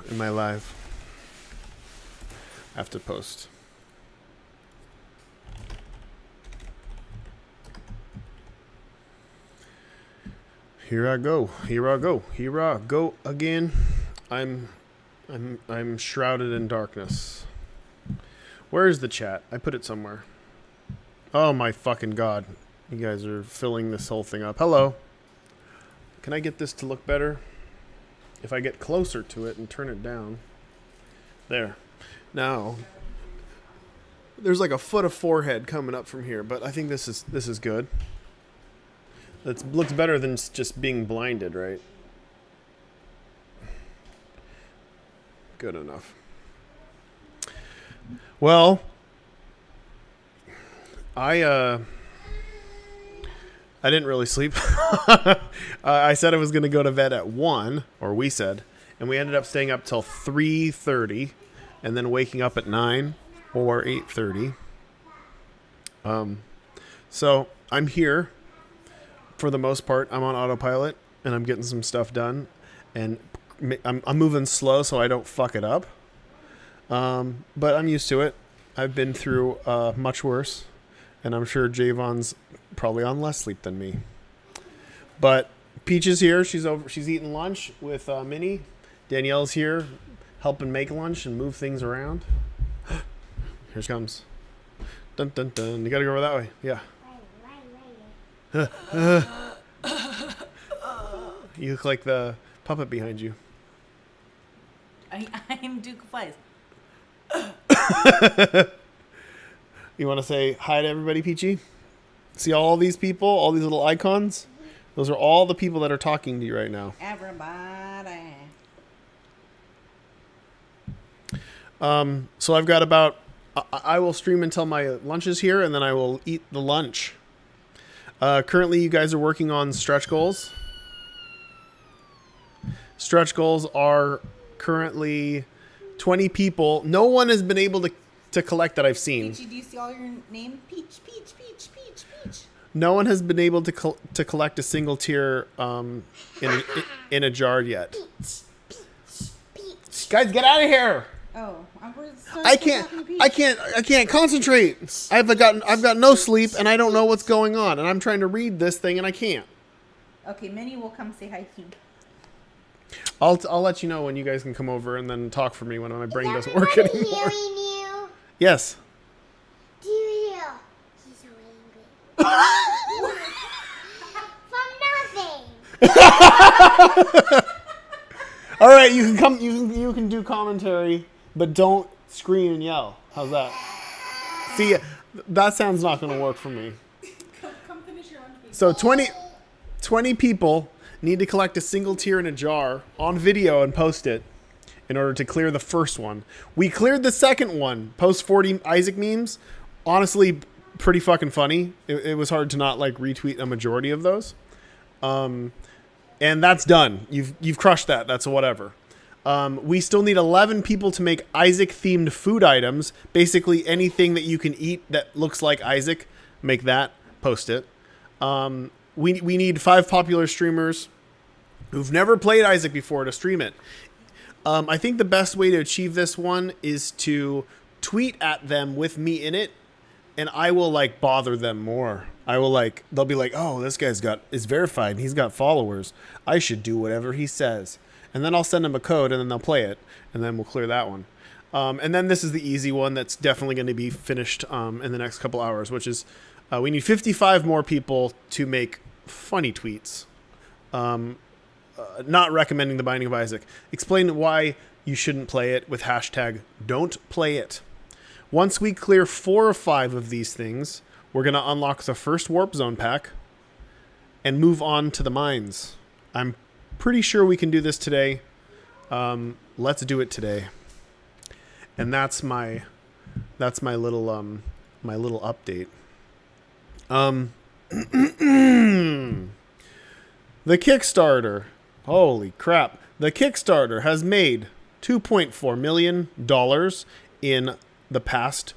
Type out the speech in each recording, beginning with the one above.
in my live. I have to post. Here I go. Here I go. Here I go again. I'm shrouded in darkness. Where is the chat? I put it somewhere. Oh my fucking god. You guys are filling this whole thing up. Hello. Can I get this to look better? If I get closer to it and turn it down. There. Now, there's like a foot of forehead coming up from here, but I think this is good. That looks better than just being blinded, right? Good enough. Well, I didn't really sleep. I said I was going to go to bed at 1, or we said, and we ended up staying up till 3:30, and then waking up at 9 or 8:30. So I'm here. For the most part, I'm on autopilot, and I'm getting some stuff done, and I'm moving slow so I don't fuck it up. But I'm used to it. I've been through much worse, and I'm sure Javon's probably on less sleep than me. But Peach is here. She's eating lunch with Minnie. Danielle's here, helping make lunch and move things around. Here she comes. Dun dun dun. You gotta go over that way. Yeah. You look like the puppet behind you. I'm Duke of Flies. You want to say hi to everybody, Peachy? See all these people, all these little icons? Those are all the people that are talking to you right now. Everybody. So I've got about... I will stream until my lunch is here, and then I will eat the lunch. Currently, you guys are working on stretch goals. Stretch goals are currently 20 people. No one has been able to collect that I've seen. Peachy, do you see all your name? Peach, Peach, Peach, Peach, Peach. No one has been able to collect a single tier in a jar yet. Peach. Guys, get out of here! Oh, I can't concentrate. I've got no sleep, and I don't know what's going on, and I'm trying to read this thing, and I can't. Okay, Minnie will come say hi to you. I'll let you know when you guys can come over and then talk for me when my brain doesn't work Is anymore. everybody hearing you? Yes. Do you hear? He's so angry. From nothing. All right, you can come. You can do commentary, but don't scream and yell. How's that? See, that sound's not going to work for me. Come finish your lunch, please. So 20 people need to collect a single tier in a jar on video and post it in order to clear the first one. We cleared the second one. Post 40 Isaac memes. Honestly, pretty fucking funny. It was hard to not like retweet a majority of those. And that's done. You've crushed that. That's whatever. We still need 11 people to make Isaac-themed food items. Basically, anything that you can eat that looks like Isaac, make that. Post it. We need 5 popular streamers who've never played Isaac before to stream it. I think the best way to achieve this one is to tweet at them with me in it, and I will like bother them more. They'll be like, oh, this guy's is verified and he's got followers. I should do whatever he says. And then I'll send them a code and then they'll play it and then we'll clear that one. And then this is the easy one that's definitely going to be finished in the next couple hours, which is we need 55 more people to make funny tweets. Not recommending the Binding of Isaac. Explain why you shouldn't play it with hashtag don't play it. Once we clear 4 or 5 of these things, we're going to unlock the first Warp Zone pack and move on to the mines. I'm pretty sure we can do this today. Let's do it today. And that's my little update. The Kickstarter. Holy crap. The Kickstarter has made $2.4 million in the past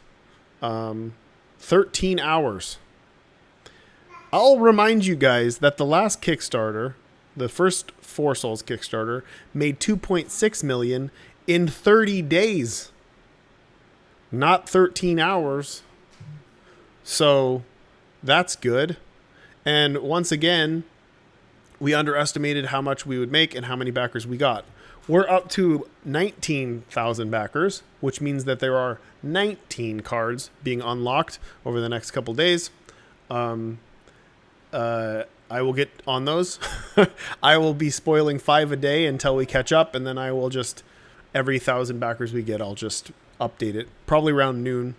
13 hours. I'll remind you guys that the last Kickstarter, the first Four Souls Kickstarter, made $2.6 million in 30 days, not 13 hours. So that's good. And once again, we underestimated how much we would make and how many backers we got. We're up to 19,000 backers, which means that there are 19 cards being unlocked over the next couple days. I will get on those. I will be spoiling 5 a day until we catch up, and then I will just, every 1,000 backers we get, I'll just update it. Probably around noon.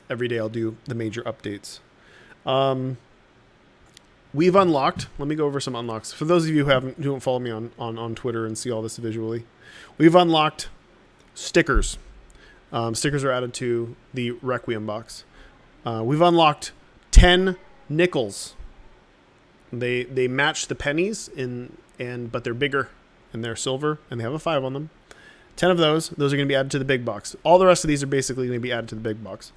Every day I'll do the major updates. We've unlocked, let me go over some unlocks. For those of you who don't follow me on Twitter and see all this visually, we've unlocked stickers. Stickers are added to the Requiem box. We've unlocked 10 nickels. They match the pennies but they're bigger and they're silver and they have a 5 on them. 10 of those are going to be added to the big box. All the rest of these are basically going to be added to the big box.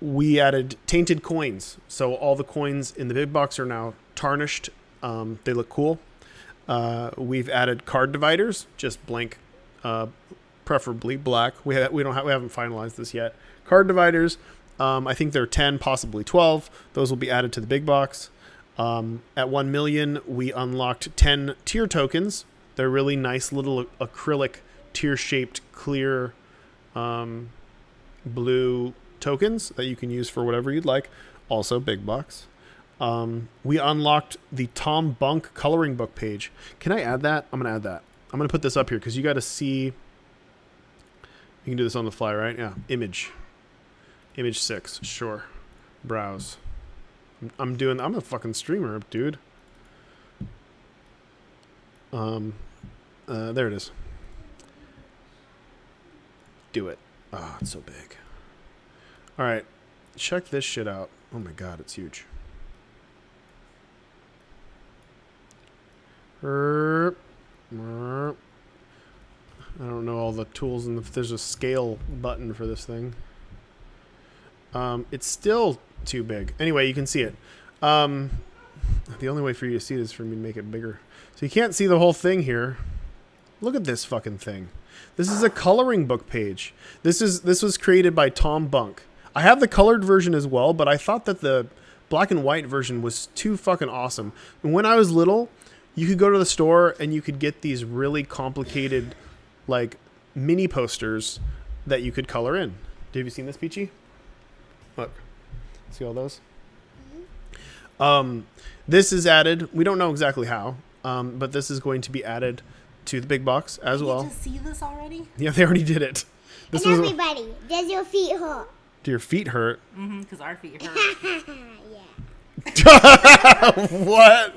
We added tainted coins. So all the coins in the big box are now tarnished. They look cool. We've added card dividers, just blank, preferably black. We haven't finalized this yet. Card dividers. I think there are 10, possibly 12. Those will be added to the big box. At 1 million, we unlocked 10 tier tokens. They're really nice little acrylic tear-shaped clear blue tokens that you can use for whatever you'd like. Also big box. We unlocked the Tom Bunk coloring book page. Can I add that? I'm going to add that. I'm going to put this up here because you got to see. You can do this on the fly, right? Yeah. Image 6. Sure. Browse. I'm a fucking streamer, dude. There it is. Do it. Ah, it's so big. All right, check this shit out. Oh my god, it's huge. I don't know all the tools and if there's a scale button for this thing. It's still too big. Anyway, you can see it. The only way for you to see it is for me to make it bigger. So you can't see the whole thing here. Look at this fucking thing. This is a coloring book page. This was created by Tom Bunk. I have the colored version as well, but I thought that the black and white version was too fucking awesome. And when I was little, you could go to the store and you could get these really complicated, like, mini posters that you could color in. Have you seen this, Peachy? Look. See all those? This is added. We don't know exactly how, but this is going to be added to the big box as well. Did you see this already? Yeah, they already did it. And everybody, does your feet hurt? Do your feet hurt? Mm-hmm, because our feet hurt. Yeah. What?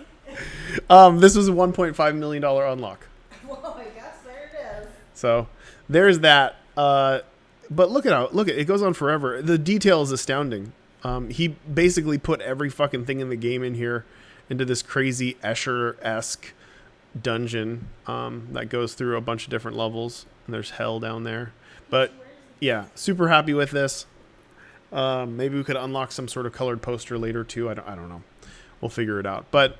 This was a $1.5 million unlock. Well, I guess there it is. So there's that. But look at it goes on forever. The detail is astounding. He basically put every fucking thing in the game in here into this crazy Escher-esque dungeon that goes through a bunch of different levels. And there's hell down there. But yeah, super happy with this. Maybe we could unlock some sort of colored poster later too. I don't know. We'll figure it out. But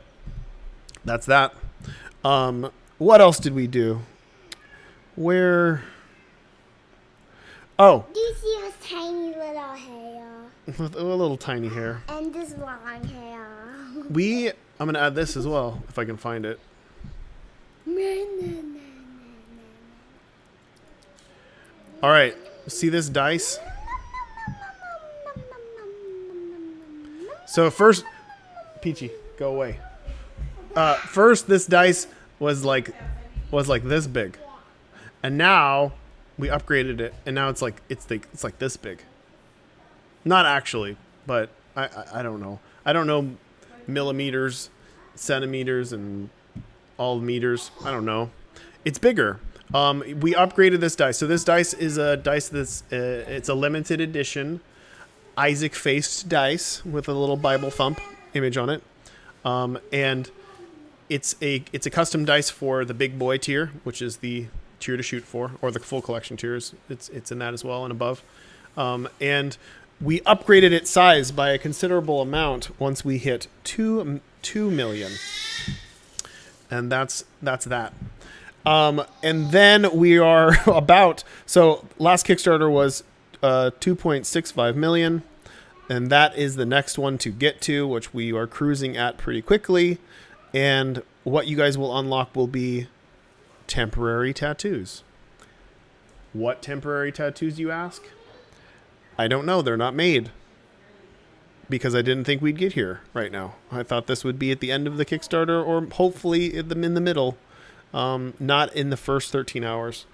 that's that. What else did we do? Where? Oh. Do you see his tiny little hair? With a little tiny hair. And this long hair. I'm going to add this as well, if I can find it. All right. See this dice? So first, Peachy, go away. First, this dice was like this big, and now we upgraded it, and now it's like this big. Not actually, but I don't know. I don't know millimeters, centimeters, and all meters. I don't know. It's bigger. We upgraded this dice. So this dice is a dice that's it's a limited edition Isaac faced dice with a little Bible thump image on it. And it's a custom dice for the big boy tier, which is the tier to shoot for, or the full collection tiers. It's in that as well and above. And we upgraded its size by a considerable amount once we hit 2 million. And that's that. And then we are about, so last Kickstarter was 2.65 million. And that is the next one to get to, which we are cruising at pretty quickly. And what you guys will unlock will be temporary tattoos. What temporary tattoos, you ask? I don't know. They're not made. Because I didn't think we'd get here right now. I thought this would be at the end of the Kickstarter or hopefully in the middle. Not in the first 13 hours.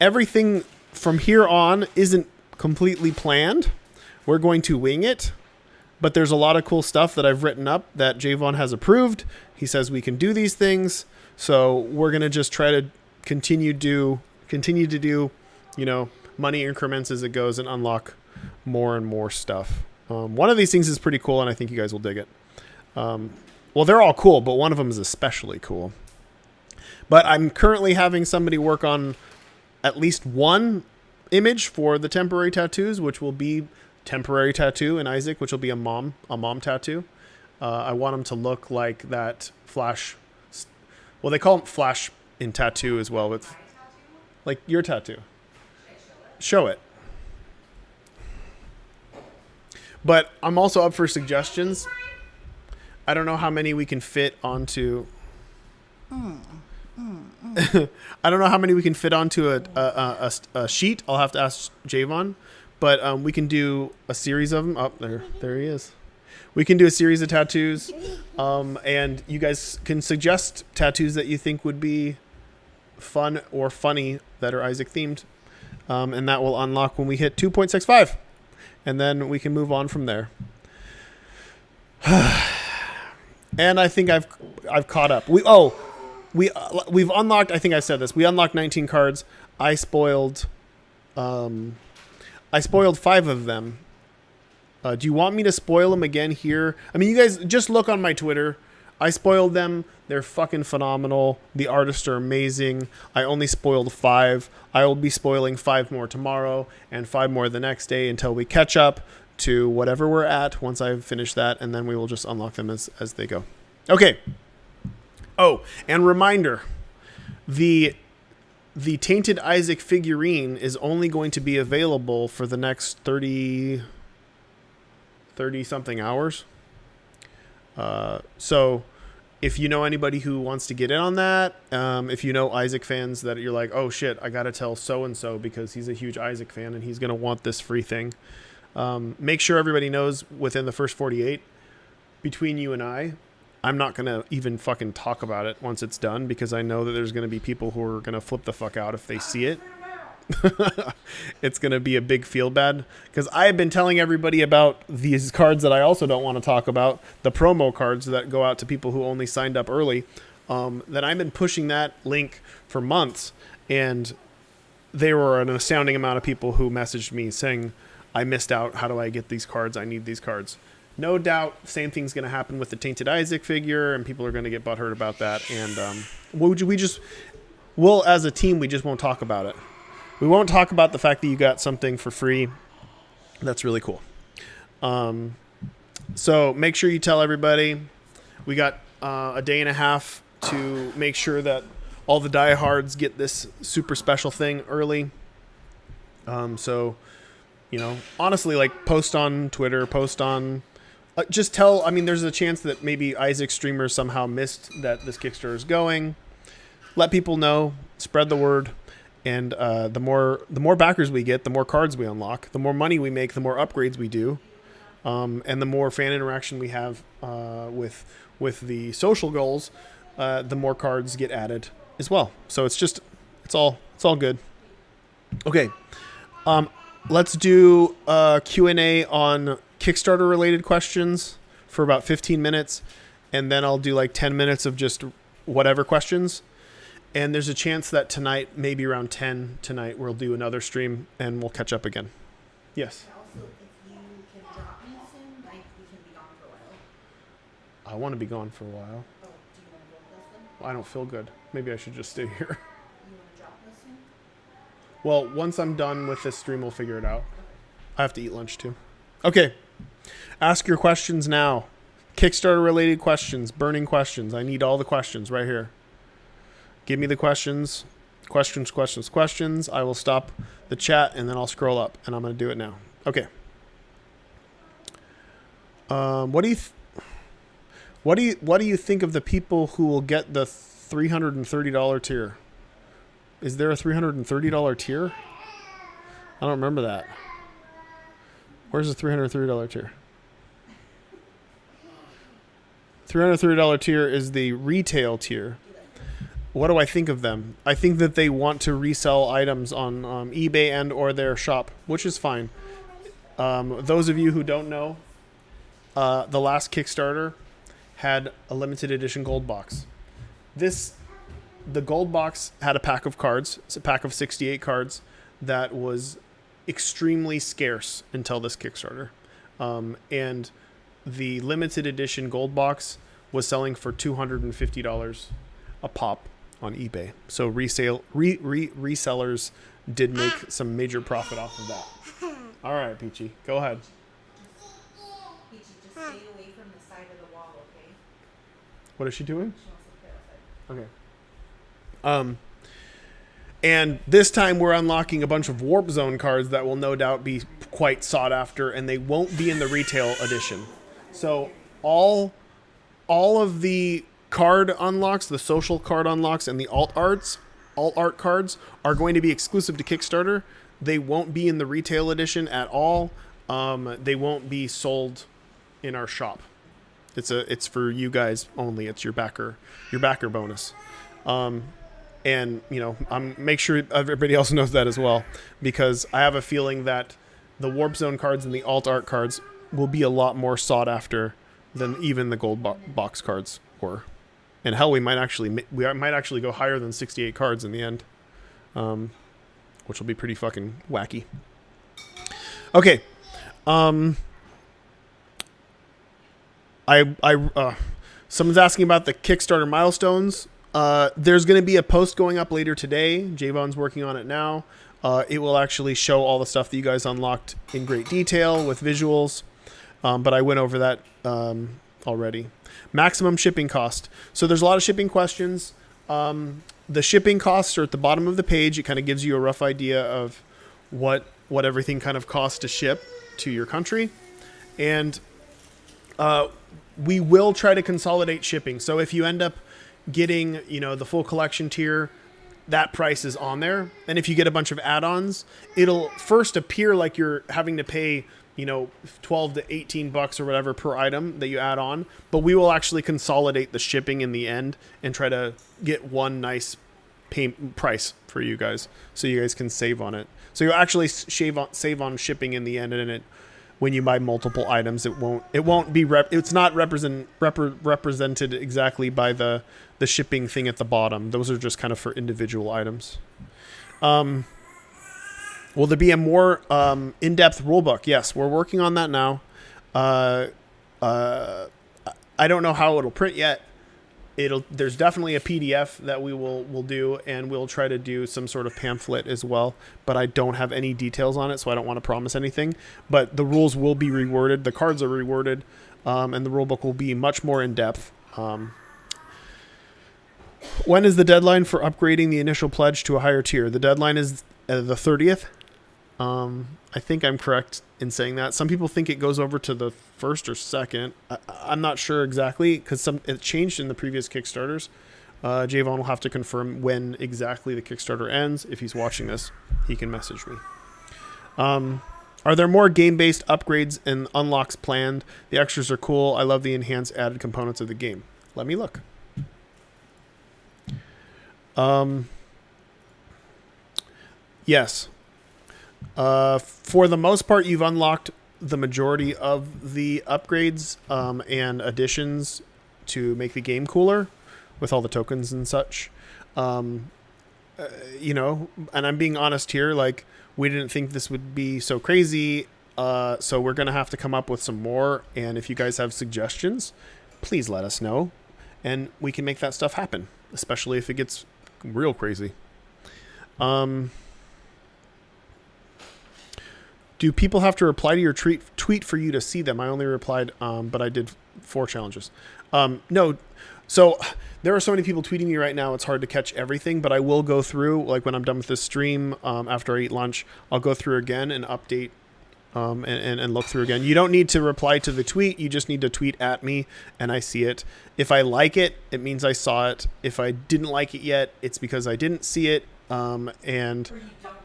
Everything from here on isn't completely planned. We're going to wing it. But there's a lot of cool stuff that I've written up that Javon has approved. He says we can do these things. So we're going to just try to continue to do, money increments as it goes and unlock more and more stuff. One of these things is pretty cool, and I think you guys will dig it. Well, they're all cool, but one of them is especially cool. But I'm currently having somebody work on at least one image for the temporary tattoos, which will be temporary tattoo in Isaac, which will be a mom tattoo. I want them to look like that Flash. Well, they call them Flash in tattoo as well. It's like your tattoo. Show it. But I'm also up for suggestions. I don't know how many we can fit onto. I don't know how many we can fit onto a sheet. I'll have to ask Javon. But we can do a series of them. Oh, there he is. We can do a series of tattoos. And you guys can suggest tattoos that you think would be fun or funny that are Isaac themed. And that will unlock when we hit 2.65. And then we can move on from there. And I think I've caught up. We've unlocked. I think I said this. We unlocked 19 cards. I spoiled 5 of them. Do you want me to spoil them again here? I mean, you guys just look on my Twitter. I spoiled them. They're fucking phenomenal. The artists are amazing. I only spoiled 5. I will be spoiling 5 more tomorrow and 5 more the next day until we catch up to whatever we're at once I've finished that, and then we will just unlock them as they go. Okay. Oh, and reminder, the Tainted Isaac figurine is only going to be available for the next 30 something hours. So if you know anybody who wants to get in on that, if you know Isaac fans that you're like, oh shit, I got to tell so-and-so because he's a huge Isaac fan and he's going to want this free thing. Make sure everybody knows within the first 48 between you and I'm not going to even fucking talk about it once it's done because I know that there's going to be people who are going to flip the fuck out if they see it. It's going to be a big feel bad because I have been telling everybody about these cards that I also don't want to talk about, the promo cards that go out to people who only signed up early, that I've been pushing that link for months, and there were an astounding amount of people who messaged me saying, I missed out. How do I get these cards? I need these cards. No doubt same thing's going to happen with the Tainted Isaac figure, and people are going to get butthurt about that, and we'll as a team, we just won't talk about it. We won't talk about the fact that you got something for free. That's really cool. So make sure you tell everybody. We got a day and a half to make sure that all the diehards get this super special thing early. So, honestly, like post on Twitter, just tell. I mean, there's a chance that maybe Isaac streamers somehow missed that this Kickstarter is going. Let people know. Spread the word. And the more backers we get, the more cards we unlock, the more money we make, the more upgrades we do, and the more fan interaction we have with the social goals, the more cards get added as well. So it's all good. Okay, let's do a Q&A on Kickstarter related questions for about 15 minutes, and then I'll do like 10 minutes of just whatever questions. And there's a chance that tonight, maybe around 10 tonight, we'll do another stream and we'll catch up again. Yes? Also, if you can drop me soon, we can be gone for a while. I want to be gone for a while. Oh, do you want to go with us then? I don't feel good. Maybe I should just stay here. You want to drop us soon? Well, once I'm done with this stream, we'll figure it out. I have to eat lunch too. Okay. Ask your questions now. Kickstarter related questions, burning questions. I need all the questions right here. Give me the questions. Questions. I will stop the chat and then I'll scroll up, and I'm going to do it now. Okay. What do you think of the people who will get the $330 tier? Is there a $330 tier? I don't remember that. Where's the $330 tier? $330 tier is the retail tier. What do I think of them? I think that they want to resell items on eBay and or their shop, which is fine. Those of you who don't know, the last Kickstarter had a limited edition gold box. The gold box had a pack of cards. It's a pack of 68 cards that was extremely scarce until this Kickstarter. And the limited edition gold box was selling for $250 a pop on eBay. So resellers did make some major profit off of that. All right, Peachy, go ahead. Peachy, just stay away from the side of the wall, okay? What is she doing? She wants to play outside. Okay. And this time we're unlocking a bunch of Warp Zone cards that will no doubt be quite sought after, and they won't be in the retail edition. So all of the card unlocks, the social card unlocks, and the alt art cards are going to be exclusive to Kickstarter. They won't be in the retail edition at all. They won't be sold in our shop. It's for you guys only. It's your backer bonus. And make sure everybody else knows that as well, because I have a feeling that the Warp Zone cards and the alt art cards will be a lot more sought after than even the gold box cards were. And hell, we might actually go higher than 68 cards in the end, which will be pretty fucking wacky. Okay. Someone's asking about the Kickstarter milestones. There's going to be a post going up later today. Javon's working on it now. It will actually show all the stuff that you guys unlocked in great detail with visuals. But I went over that already. Maximum shipping cost. So there's a lot of shipping questions. The shipping costs are at the bottom of the page. It kind of gives you a rough idea of what everything kind of costs to ship to your country. And we will try to consolidate shipping. So if you end up getting, the full collection tier, that price is on there. And if you get a bunch of add-ons, it'll first appear like you're having to pay, $12 to $18 or whatever per item that you add on. But we will actually consolidate the shipping in the end and try to get one nice price for you guys, so you guys can save on it. So you'll actually save on shipping in the end, and when you buy multiple items, it's not represented exactly by the shipping thing at the bottom. Those are just kind of for individual items. Will there be a more in-depth rulebook? Yes, we're working on that now. I don't know how it'll print yet. There's definitely a PDF that we'll do, and we'll try to do some sort of pamphlet as well, but I don't have any details on it, so I don't want to promise anything. But the rules will be reworded, the cards are reworded, and the rulebook will be much more in depth. When is the deadline for upgrading the initial pledge to a higher tier? The deadline is the 30th. I think I'm correct in saying that. Some people think it goes over to the 1st or 2nd. I'm not sure exactly, because it changed in the previous Kickstarters. Javon will have to confirm when exactly the Kickstarter ends. If he's watching this, he can message me. Are there more game-based upgrades and unlocks planned? The extras are cool. I love the enhanced added components of the game. Let me look. Yes. For the most part, you've unlocked the majority of the upgrades and additions to make the game cooler with all the tokens and such. And I'm being honest here, like, we didn't think this would be so crazy, so we're going to have to come up with some more, and if you guys have suggestions, please let us know, and we can make that stuff happen, especially if it gets real crazy. Do people have to reply to your tweet for you to see them? I only replied, but I did 4 challenges. No, So there are so many people tweeting me right now. It's hard to catch everything, but I will go through, like when I'm done with this stream, after I eat lunch, I'll go through again and update, and look through again. You don't need to reply to the tweet. You just need to tweet at me and I see it. If I like it, it means I saw it. If I didn't like it yet, it's because I didn't see it. And Or you don't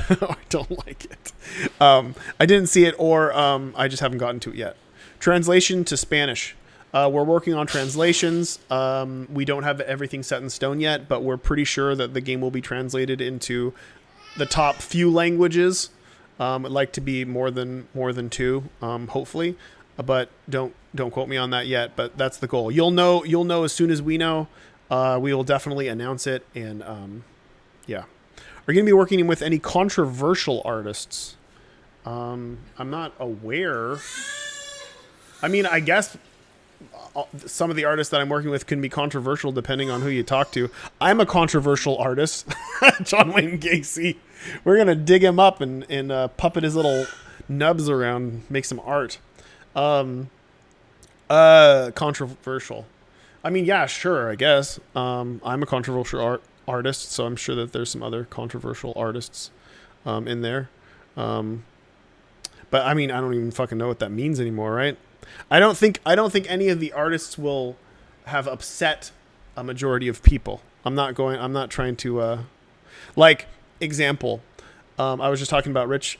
like it. I don't like it. I didn't see it, or I just haven't gotten to it yet. Translation to Spanish. We're working on translations. We don't have everything set in stone yet, but we're pretty sure that the game will be translated into the top few languages. I'd like to be more than 2, hopefully, but don't quote me on that yet. But that's the goal. You'll know as soon as we know. We will definitely announce it, and yeah. Are you going to be working with any controversial artists? I'm not aware. I mean, I guess some of the artists that I'm working with can be controversial depending on who you talk to. I'm a controversial artist. John Wayne Gacy. We're going to dig him up and puppet his little nubs around, make some art. Controversial. I mean, yeah, sure, I guess. I'm a controversial artist, so I'm sure that there's some other controversial artists in there. But I mean, I don't even fucking know what that means anymore, right? I don't think any of the artists will have upset a majority of people. I'm not trying to like, example. I was just talking to Rich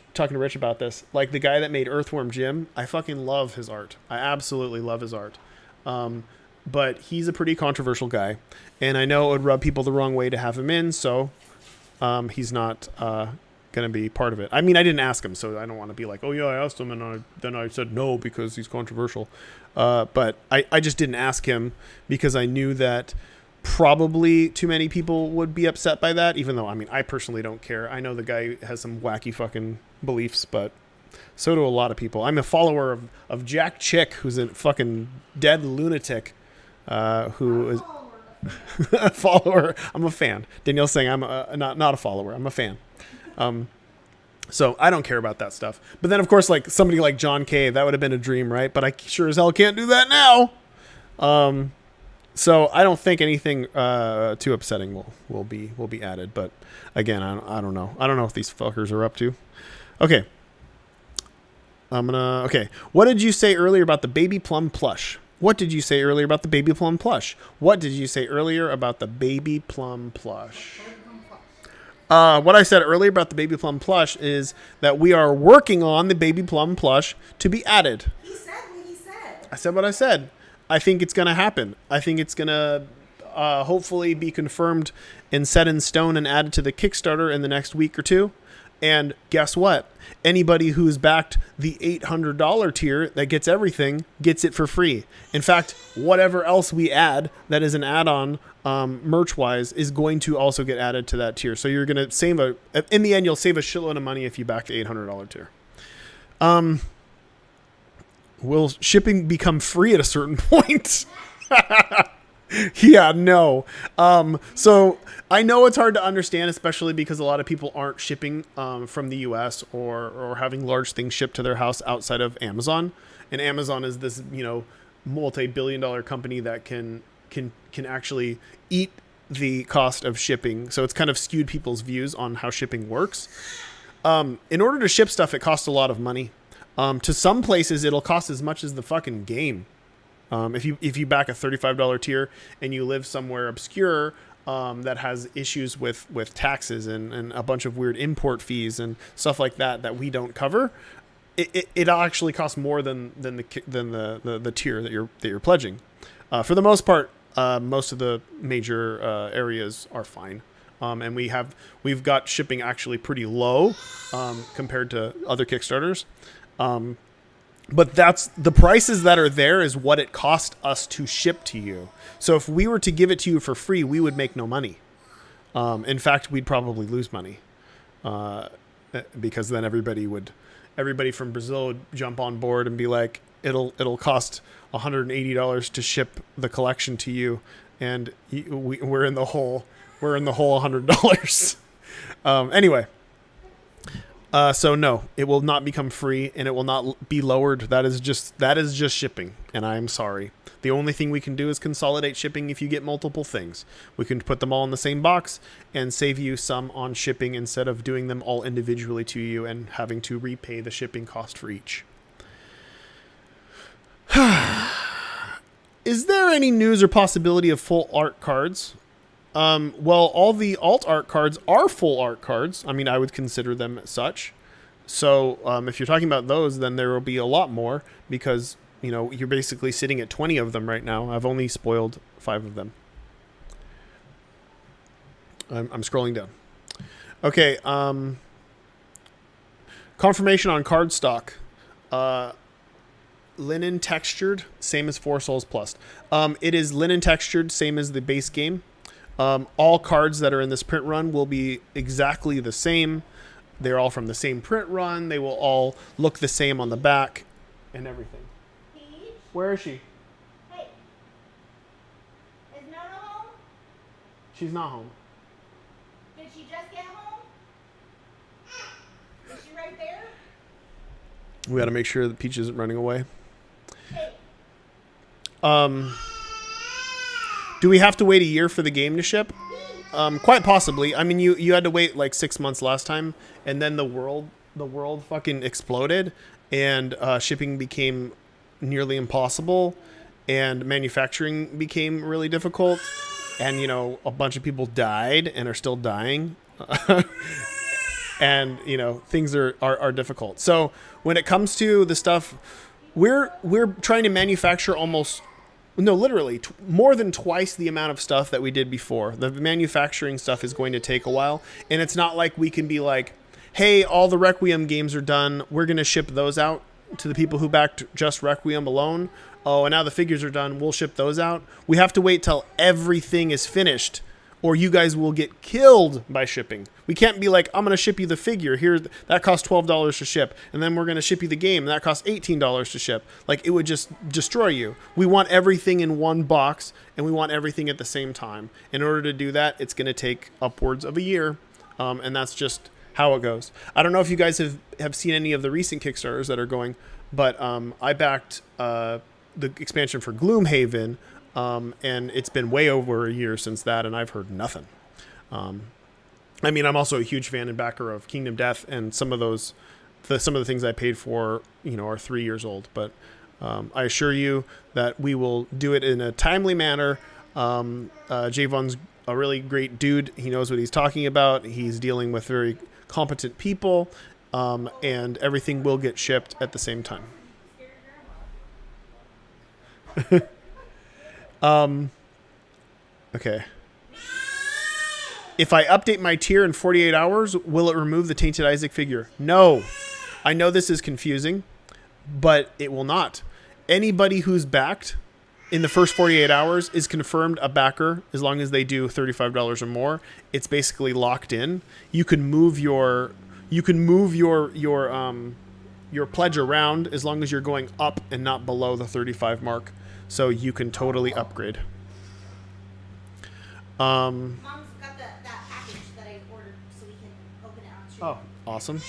about this. Like the guy that made Earthworm Jim, I fucking love his art. I absolutely love his art. But he's a pretty controversial guy, and I know it would rub people the wrong way to have him in, so he's not going to be part of it. I mean, I didn't ask him, so I don't want to be like, oh yeah, I asked him and then I said no because he's controversial. But I just didn't ask him because I knew that probably too many people would be upset by that, even though, I mean, I personally don't care. I know the guy has some wacky fucking beliefs, but so do a lot of people. I'm a follower of Jack Chick, who's a fucking dead lunatic, who is a follower. I'm a fan. Danielle's saying I'm not a follower. I'm a fan. So I don't care about that stuff. But then, of course, like somebody like John Kay, that would have been a dream, right? But I sure as hell can't do that now. So I don't think anything too upsetting will be added. But again, I don't know. I don't know what these fuckers are up to. Okay. Okay. What did you say earlier about the baby plum plush? What did you say earlier about the baby plum plush? What did you say earlier about the baby plum plush? What I said earlier about the baby plum plush is that we are working on the baby plum plush to be added. He said what he said. I said what I said. I think it's going to happen. I think it's going to hopefully be confirmed and set in stone and added to the Kickstarter in the next week or two. And guess what? Anybody who's backed the $800 tier that gets everything gets it for free. In fact, whatever else we add that is an add-on merch-wise is going to also get added to that tier. So you're going to save in the end, you'll save a shitload of money if you back the $800 tier. Will shipping become free at a certain point? Yeah, no. So I know it's hard to understand, especially because a lot of people aren't shipping from the US or having large things shipped to their house outside of Amazon. And Amazon is this, multi-billion-dollar company that can actually eat the cost of shipping. So it's kind of skewed people's views on how shipping works. In order to ship stuff, it costs a lot of money. To some places, it'll cost as much as the fucking game. If you back a $35 tier and you live somewhere obscure that has issues with taxes and a bunch of weird import fees and stuff like that we don't cover, it actually costs more than the tier that you're pledging. For the most part, most of the major areas are fine. And we've got shipping actually pretty low compared to other Kickstarters. But that's the prices that are there is what it cost us to ship to you. So if we were to give it to you for free, we would make no money. In fact, we'd probably lose money because then everybody from Brazil would jump on board and be like, it'll cost $180 to ship the collection to you, and we're in the hole. We're in the hole $100. Anyway. So no, it will not become free, and it will not be lowered. That is just shipping, and I'm sorry. The only thing we can do is consolidate shipping if you get multiple things. We can put them all in the same box and save you some on shipping instead of doing them all individually to you and having to repay the shipping cost for each. Is there any news or possibility of full art cards? Well, all the alt art cards are full art cards. I mean, I would consider them such. So if you're talking about those, then there will be a lot more because, you know, you're basically sitting at 20 of them right now. I've only spoiled 5 of them. I'm scrolling down. Okay. Confirmation on card stock. Linen textured, same as 4 Souls Plus. It is linen textured, same as the base game. All cards that are in this print run will be exactly the same. They're all from the same print run. They will all look the same on the back and everything. Peach? Where is she? Hey. Is Nona home? She's not home. Did she just get home? Is she right there? We got to make sure that Peach isn't running away. Hey. Do we have to wait a year for the game to ship? Quite possibly. I mean, you had to wait like 6 months last time, and then the world fucking exploded, and shipping became nearly impossible, and manufacturing became really difficult, and you know a bunch of people died and are still dying, and you know things are difficult. So when it comes to the stuff, we're trying to manufacture literally more than twice the amount of stuff that we did before. The manufacturing stuff is going to take a while, and it's not like we can be like, hey, all the Requiem games are done, we're going to ship those out to the people who backed just Requiem alone. Oh, and now the figures are done, we'll ship those out. We have to wait till everything is finished, or you guys will get killed by shipping. We can't be like, I'm going to ship you the figure. Here, that costs $12 to ship. And then we're going to ship you the game. And that costs $18 to ship. Like, it would just destroy you. We want everything in one box, and we want everything at the same time. In order to do that, it's going to take upwards of a year. And that's just how it goes. I don't know if you guys have seen any of the recent Kickstarters that are going, but I backed the expansion for Gloomhaven, and it's been way over a year since that, and I've heard nothing. I mean, I'm also a huge fan and backer of Kingdom Death, and some of the things I paid for, you know, are 3 years old. But I assure you that we will do it in a timely manner. Javon's a really great dude. He knows what he's talking about. He's dealing with very competent people, and everything will get shipped at the same time. Okay. If I update my tier in 48 hours, will it remove the Tainted Isaac figure? No. I know this is confusing, but it will not. Anybody who's backed in the first 48 hours is confirmed a backer as long as they do $35 or more. It's basically locked in. You can move your pledge around as long as you're going up and not below the 35 mark. So you can totally upgrade. Mom's got that package that I ordered so we can open it out. Oh, awesome.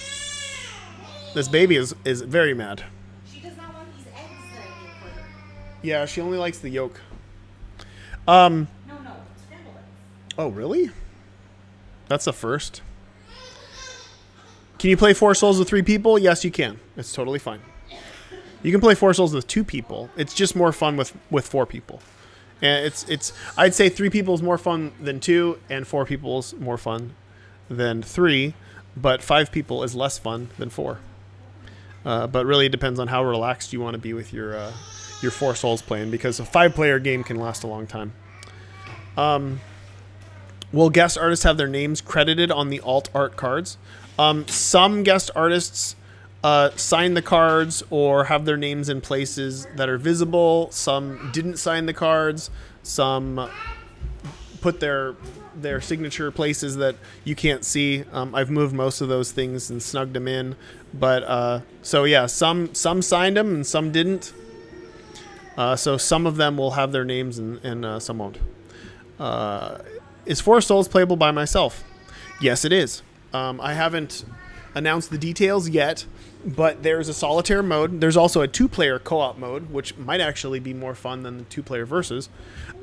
This baby is very mad. She does not want these eggs that I made for her. Yeah, she only likes the yolk. No, scrambled eggs. Oh, really? That's the first. Can you play 4 Souls with 3 people? Yes, you can. It's totally fine. You can play 4 Souls with 2 people. It's just more fun with 4 people. And it's I'd say 3 people is more fun than 2, and 4 people is more fun than 3, but 5 people is less fun than 4. But really it depends on how relaxed you want to be with your 4 Souls playing, because a 5-player game can last a long time. Will guest artists have their names credited on the alt art cards? Some guest artists sign the cards or have their names in places that are visible. Some didn't sign the cards. Some put their signature places that you can't see. I've moved most of those things and snugged them in. But so yeah, some signed them and some didn't. So some of them will have their names and some won't. Is 4 Souls playable by myself? Yes, it is. I haven't announce the details yet, but there's a solitaire mode. There's also a 2-player co-op mode, which might actually be more fun than the 2-player versus.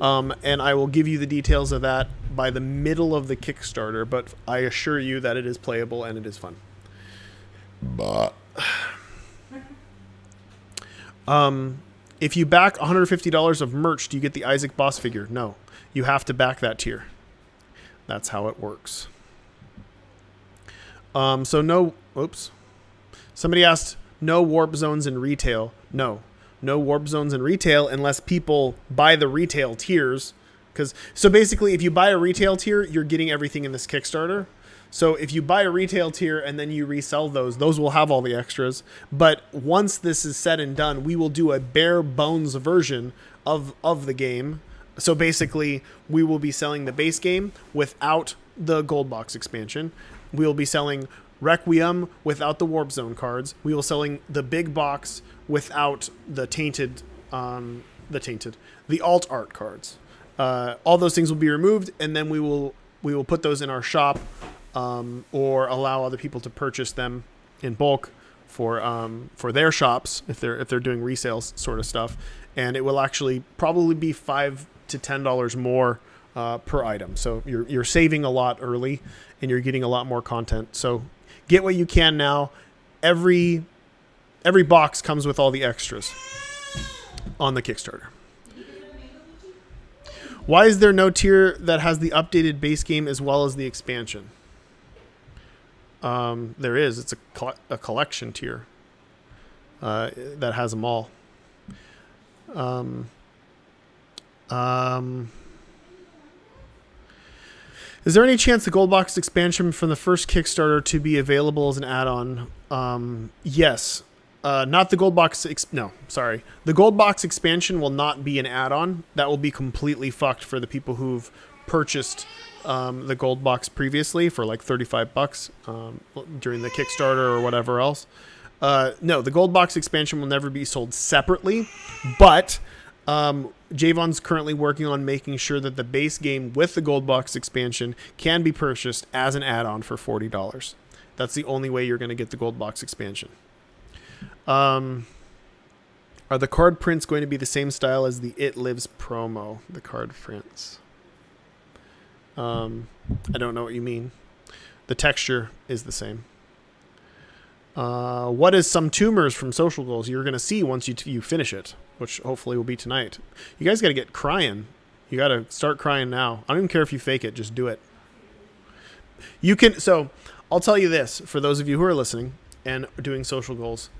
And I will give you the details of that by the middle of the Kickstarter, but I assure you that it is playable and it is fun. If you back $150 of merch, do you get the Isaac boss figure? No. You have to back that tier. That's how it works. So no, oops. Somebody asked, no warp zones in retail. No warp zones in retail unless people buy the retail tiers. So basically, if you buy a retail tier, you're getting everything in this Kickstarter. So if you buy a retail tier and then you resell those will have all the extras. But once this is said and done, we will do a bare bones version of the game. So basically, we will be selling the base game without the gold box expansion. We will be selling Requiem without the Warp Zone cards. We will selling the big box without the the alt art cards. All those things will be removed, and then we will put those in our shop, or allow other people to purchase them in bulk for their shops if they're doing resales sort of stuff. And it will actually probably be $5 to $10 more per item. So you're saving a lot early, and you're getting a lot more content. So get what you can now. Every box comes with all the extras on the Kickstarter. Why is there no tier that has the updated base game as well as the expansion? There is. It's a collection tier that has them all. Is there any chance the gold box expansion from the first Kickstarter to be available as an add-on? Yes. Not the gold box. The gold box expansion will not be an add-on. That will be completely fucked for the people who've purchased the gold box previously for like $35 during the Kickstarter or whatever else. No, the gold box expansion will never be sold separately, but Javon's currently working on making sure that the base game with the gold box expansion can be purchased as an add-on for $40. That's the only way you're going to get the gold box expansion. Are the card prints going to be the same style as the It Lives promo? The card prints. I don't know what you mean. The texture is the same. What is some tumors from Social Goals? You're going to see once you finish it, which hopefully will be tonight. You guys got to get crying. You got to start crying now. I don't even care if you fake it. Just do it. You can. So I'll tell you this for those of you who are listening and doing Social Goals.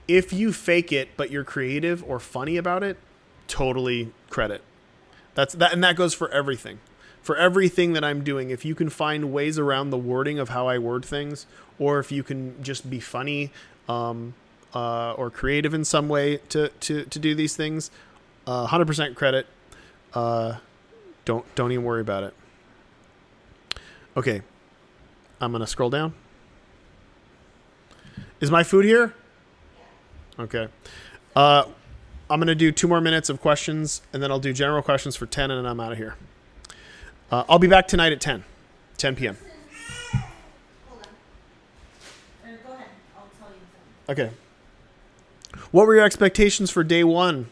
If you fake it, but you're creative or funny about it, totally credit. And that goes for everything. For everything that I'm doing, if you can find ways around the wording of how I word things, or if you can just be funny or creative in some way to do these things, 100% credit. Don't even worry about it. Okay, I'm gonna scroll down. Is my food here? Okay. I'm gonna do 2 more minutes of questions, and then I'll do general questions for 10, and then I'm out of here. I'll be back tonight at 10 p.m. Hold on. Or go ahead. I'll tell you something. Okay. What were your expectations for day 1?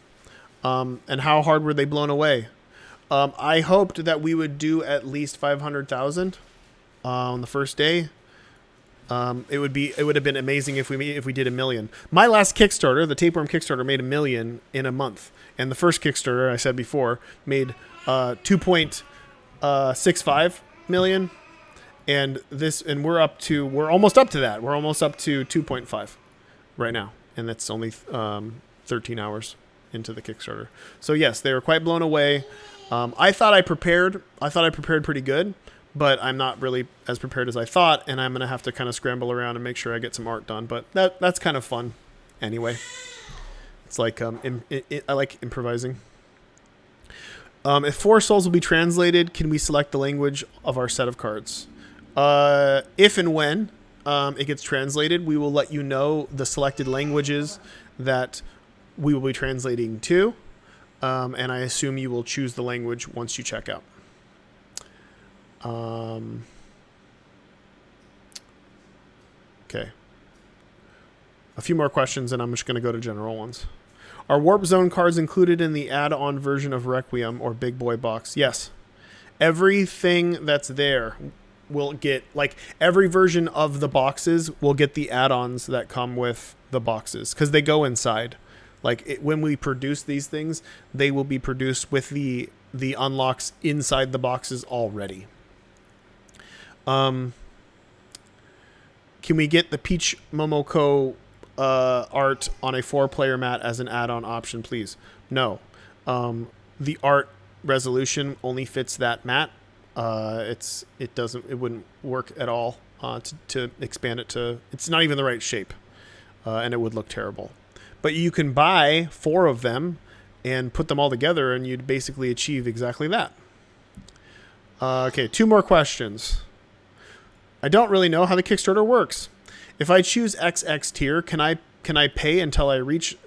And how hard were they blown away? I hoped that we would do at least 500,000 on the first day. It would have been amazing if we did 1 million. My last Kickstarter, the Tapeworm Kickstarter, made 1 million in a month, and the first Kickstarter, I said before, made 2.65 million, and we're almost up to that. We're almost up to 2.5 right now, and that's only 13 hours into the Kickstarter. So yes, they were quite blown away. I thought I prepared pretty good, but I'm not really as prepared as I thought, and I'm gonna have to kind of scramble around and make sure I get some art done. But that's kind of fun, anyway. It's like I like improvising. If 4 souls will be translated, can we select the language of our set of cards? If and when it gets translated, we will let you know the selected languages that we will be translating to, and I assume you will choose the language once you check out. Okay. A few more questions, and I'm just going to go to general ones. Are Warp Zone cards included in the add-on version of Requiem or Big Boy box? Yes. Everything that's there will get, like, every version of the boxes will get the add-ons that come with the boxes because they go inside. Like, when we produce these things, they will be produced with the unlocks inside the boxes already. Can we get the Peach Momoko art on a 4-player mat as an add-on option, please? No. The art resolution only fits that mat. It wouldn't work at all to expand it to. It's not even the right shape, and it would look terrible. But you can buy 4 of them and put them all together, and you'd basically achieve exactly that. Okay, 2 more questions. I don't really know how the Kickstarter works. If I choose XX tier, can I pay until I reach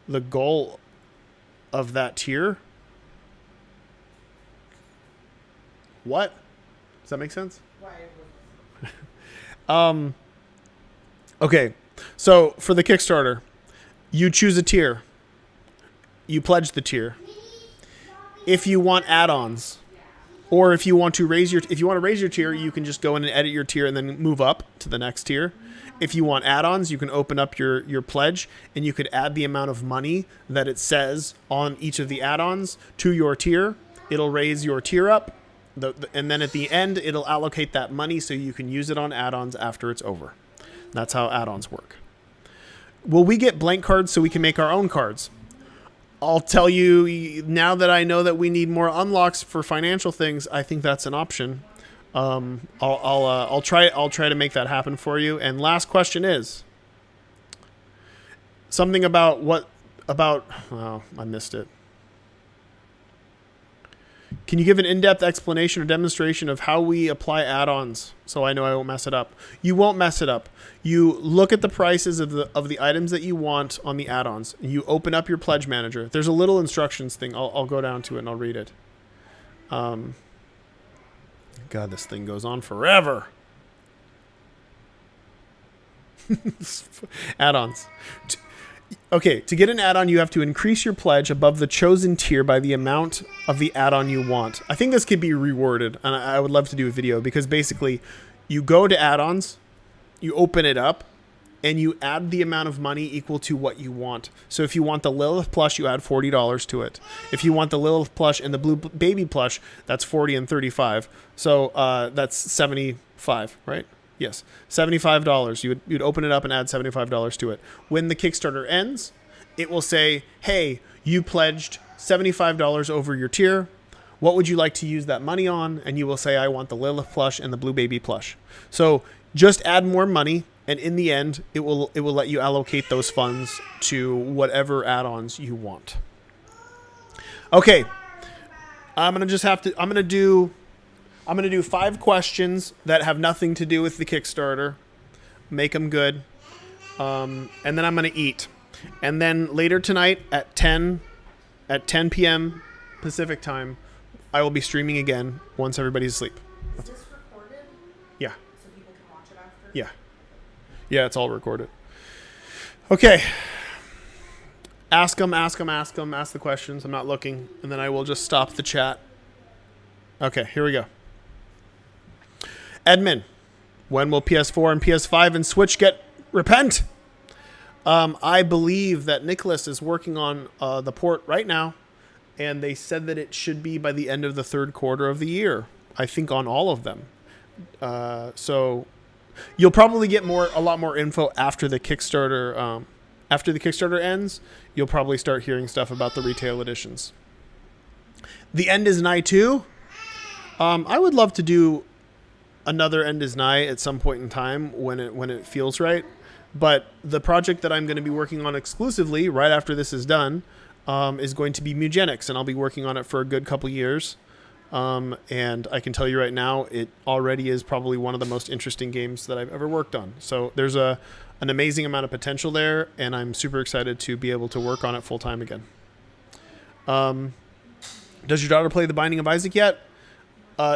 the goal of that tier? What? Does that make sense? Okay. So for the Kickstarter, you choose a tier. You pledge the tier. If you want add-ons, or if you want to raise your tier, you can just go in and edit your tier and then move up to the next tier. If you want add-ons, you can open up your pledge and you could add the amount of money that it says on each of the add-ons to your tier. It'll raise your tier up, and then at the end, it'll allocate that money so you can use it on add-ons after it's over. That's how add-ons work. Will we get blank cards so we can make our own cards? I'll tell you, now that I know that we need more unlocks for financial things, I think that's an option. I'll try to make that happen for you. And last question is something about oh, I missed it. Can you give an in-depth explanation or demonstration of how we apply add-ons so I know I won't mess it up? You won't mess it up. You look at the prices of the items that you want on the add-ons. You open up your pledge manager. There's a little instructions thing. I'll go down to it and I'll read it. God, this thing goes on forever. Add-ons. Okay, to get an add-on, you have to increase your pledge above the chosen tier by the amount of the add-on you want. I think this could be reworded, and I would love to do a video, because basically, you go to add-ons, you open it up, and you add the amount of money equal to what you want. So if you want the Lilith plush, you add $40 to it. If you want the Lilith plush and the blue baby plush, that's $40 and $35. So that's $75, right? Yes, $75. You'd open it up and add $75 to it. When the Kickstarter ends, it will say, hey, you pledged $75 over your tier. What would you like to use that money on? And you will say, I want the Lilith plush and the blue baby plush. So just add more money, and in the end, it will let you allocate those funds to whatever add-ons you want. Okay, I'm gonna do 5 questions that have nothing to do with the Kickstarter. Make them good. And then I'm going to eat. And then later tonight at 10 p.m. Pacific time, I will be streaming again once everybody's asleep. Is this recorded? Yeah. So people can watch it after? Yeah. Yeah, it's all recorded. Okay. Ask them. Ask the questions. I'm not looking. And then I will just stop the chat. Okay, here we go. Edmund, when will PS4 and PS5 and Switch get Repent? I believe that Nicholas is working on the port right now, and they said that it should be by the end of the 3rd quarter of the year. I think on all of them. So you'll probably get a lot more info after the Kickstarter. After the Kickstarter ends, you'll probably start hearing stuff about the retail editions. The End is Nigh 2. I would love to do another End is Nigh at some point in time when it feels right. But the project that I'm going to be working on exclusively right after this is done is going to be Mugenics, and I'll be working on it for a good couple years. And I can tell you right now, it already is probably one of the most interesting games that I've ever worked on. So there's an amazing amount of potential there, and I'm super excited to be able to work on it full time again. Does your daughter play The Binding of Isaac yet?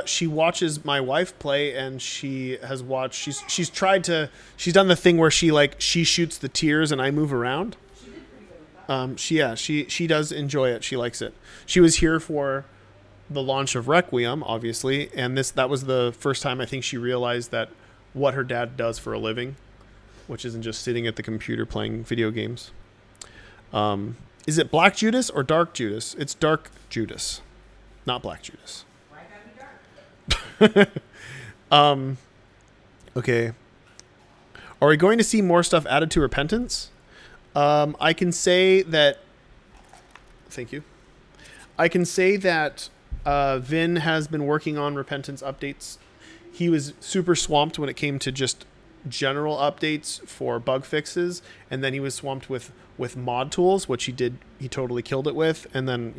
She watches my wife play, and she has watched. She's tried to. She's done the thing where she shoots the tears, and I move around. She does enjoy it. She likes it. She was here for the launch of Requiem, obviously, and that was the first time I think she realized that what her dad does for a living, which isn't just sitting at the computer playing video games. Is it Black Judas or Dark Judas? It's Dark Judas, not Black Judas. Why gotta be dark? Okay. Are we going to see more stuff added to Repentance? I can say that. Thank you. I can say that Vin has been working on Repentance updates. He was super swamped when it came to just general updates for bug fixes, and then he was swamped with mod tools, which he totally killed it with. And then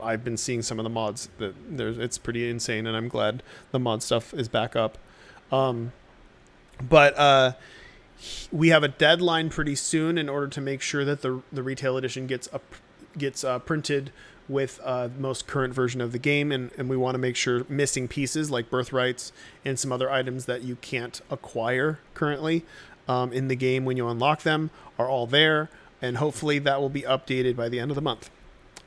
I've been seeing some of the mods that it's pretty insane, and I'm glad the mod stuff is back up. But we have a deadline pretty soon in order to make sure that the retail edition gets printed with the most current version of the game, and we want to make sure missing pieces like birthrights and some other items that you can't acquire currently in the game when you unlock them are all there, and hopefully that will be updated by the end of the month,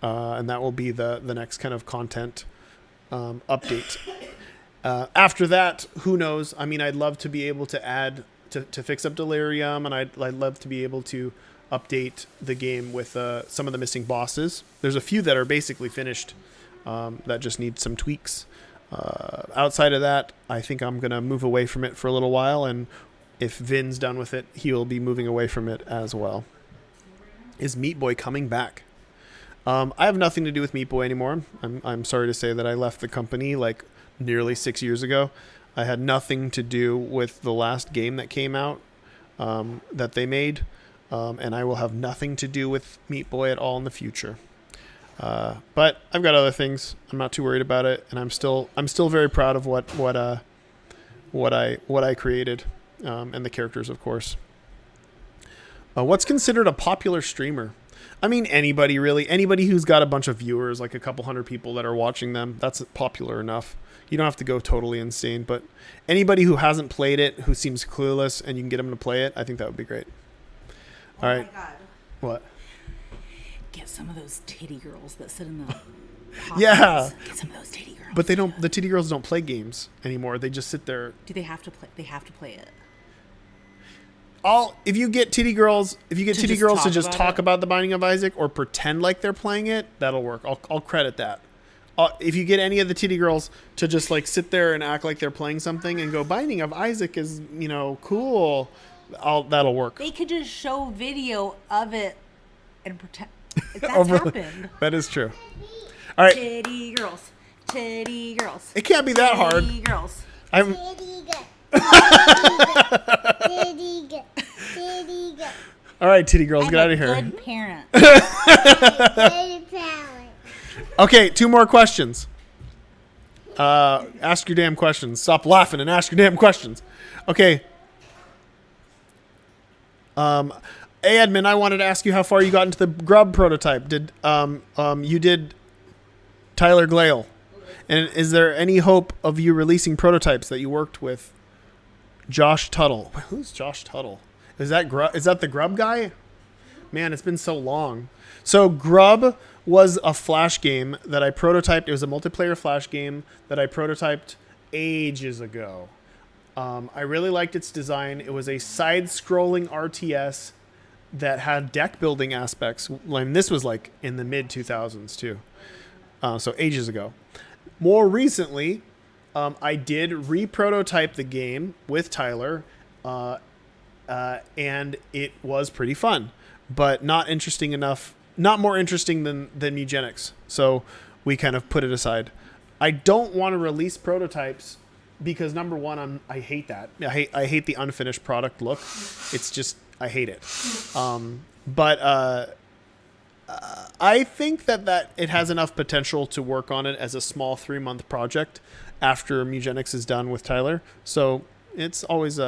and that will be the next kind of content update. After that, who knows? I mean, I'd love to be able to add to fix up Delirium, and I'd love to be able to update the game with some of the missing bosses. There's a few that are basically finished that just need some tweaks. Outside of that, I think I'm going to move away from it for a little while, and if Vin's done with it, he will be moving away from it as well. Is Meat Boy coming back? I have nothing to do with Meat Boy anymore. I'm sorry to say that I left the company like nearly 6 years ago. I had nothing to do with the last game that came out that they made. And I will have nothing to do with Meat Boy at all in the future. But I've got other things. I'm not too worried about it, and I'm still very proud of what I created, and the characters, of course. What's considered a popular streamer? I mean, anybody really. Anybody who's got a bunch of viewers, like a couple hundred people that are watching them, that's popular enough. You don't have to go totally insane, but anybody who hasn't played it, who seems clueless, and you can get them to play it, I think that would be great. Oh all right. my God. What? Get some of those titty girls that sit in the Yeah. Get some of those titty girls. But the titty girls don't play games anymore. They just sit there. Do they have to play? They have to play it. If you get titty girls to just talk it? about The Binding of Isaac or pretend like they're playing it, that'll work. I'll credit that. If you get any of the titty girls to just like sit there and act like they're playing something and go, Binding of Isaac is, cool, that'll work. They could just show video of it and pretend. That's happened. That is true. All right. Titty girls. Titty girls. It can't be that hard. Titty girls. I'm. Diddy good. Diddy good. Diddy good. All right, titty girls, I'm get out of a here. good parent. Good talent. Okay, 2 more questions. Ask your damn questions. Stop laughing and ask your damn questions. Okay. Hey, Edmund, I wanted to ask you how far you got into the Grub prototype. You did Tyler Glale. And is there any hope of you releasing prototypes that you worked with Josh Tuttle? Who's Josh Tuttle? Is that the Grub guy? Man, it's been so long. So Grub was a Flash game that I prototyped. It was a multiplayer Flash game that I prototyped ages ago. I really liked its design. It was a side-scrolling RTS that had deck building aspects. And this was like in the mid-2000s too. So ages ago. More recently, I did re-prototype the game with Tyler, and it was pretty fun, but not more interesting than Eugenics. So we kind of put it aside. I don't want to release prototypes because number one, I hate that. I hate the unfinished product look. It's just, I hate it. But I think that it has enough potential to work on it as a small 3-month project after Eugenics is done with Tyler. So it's always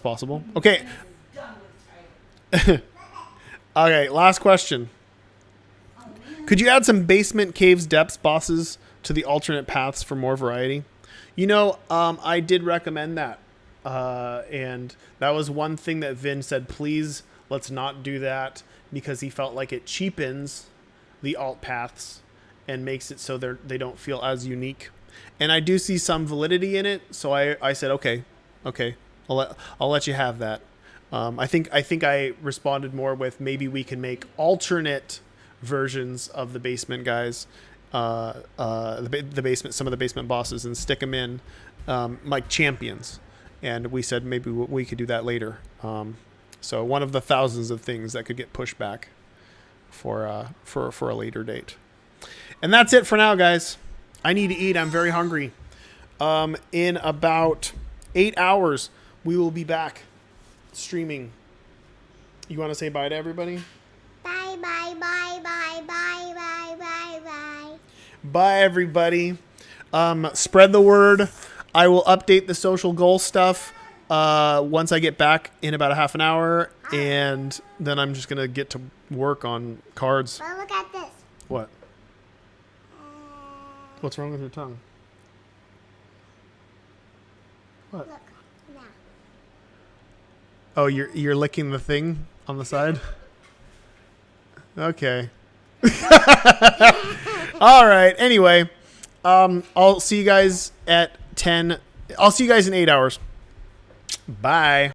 possible. Okay. Okay, last question. Could you add some basement caves depths bosses to the alternate paths for more variety. I did recommend that. And that was one thing that Vin said, please, let's not do that, because he felt like it cheapens the alt paths and makes it so they don't feel as unique. And I do see some validity in it. So I said, okay, I'll let you have that. I think I responded more with maybe we can make alternate versions of the basement guys, the basement, some of the basement bosses, and stick them in like champions. And we said maybe we could do that later. So one of the thousands of things that could get pushed back for a later date. And that's it for now, guys. I need to eat. I'm very hungry. In about 8 hours, we will be back streaming. You want to say bye to everybody? Bye, bye, bye, bye, bye, bye, bye, bye. Bye, everybody. Spread the word. I will update the social goal stuff once I get back in about a half an hour, and then I'm just going to get to work on cards. Well, look at this. What? What's wrong with your tongue? What? Look, now. Oh, you're licking the thing on the side? Okay. All right. Anyway, I'll see you guys at 10. I'll see you guys in 8 hours. Bye.